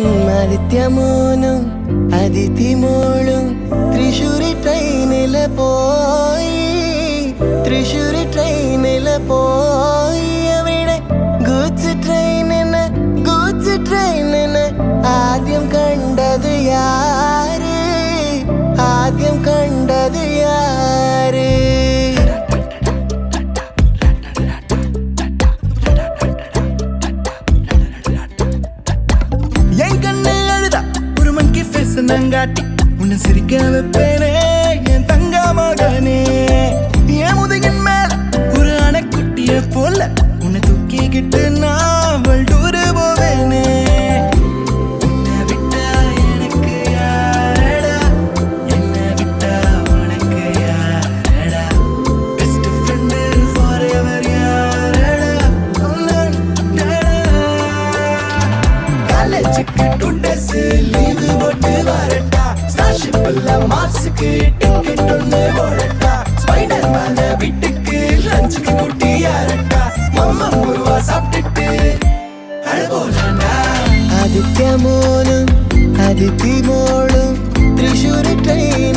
ആദിത്യമോനും അതിഥിമോളും തൃശ്ശൂരി ട്രെയിനില് പോയി തൃശ്ശൂരി ട്രെയിനില് പോയി അവിടെ ഗൂഡ്സ് ട്രെയിനിന് ആദ്യം കണ്ടത് യാര് ആദ്യം കണ്ടത് യാര് என் கண்ணை அழுதா ஒரு மங்கி ஃபேஸ் நங்காட்டி உன்னை சிரிக்க வைப்பேனே என் தங்க மகனே என் முதுகின் மேல ஒரு அணைக்குட்டிய போல உன்னை தூக்கிக்கிட்டு நான் வல்டூரு போவேனே உன்னை விட்டா எனக்கு யாரடா என்னை விட்டா உனக்கு யாரடா பெஸ்ட் ஃப்ரெண்டு ஃபார் எவர் யாரடா காலேஜுக்கு 2 days லீவு போட்டு வரட்டா ஸ்டார்ஷிப்ல மார்ஸுக்கு டிக்கெட் ஒன்று போடட்டா ஸ்பைடர் மேன வீட்டுக்கு லஞ்சுக்கு கூட்டி யாரட்டா மம்மா முருவா சாப்பிட்டுட்டு அழுவோலண்டா ആദിത്യമോനും അതിഥിമോളും തൃശ്ശൂരി ട്രെയിൻ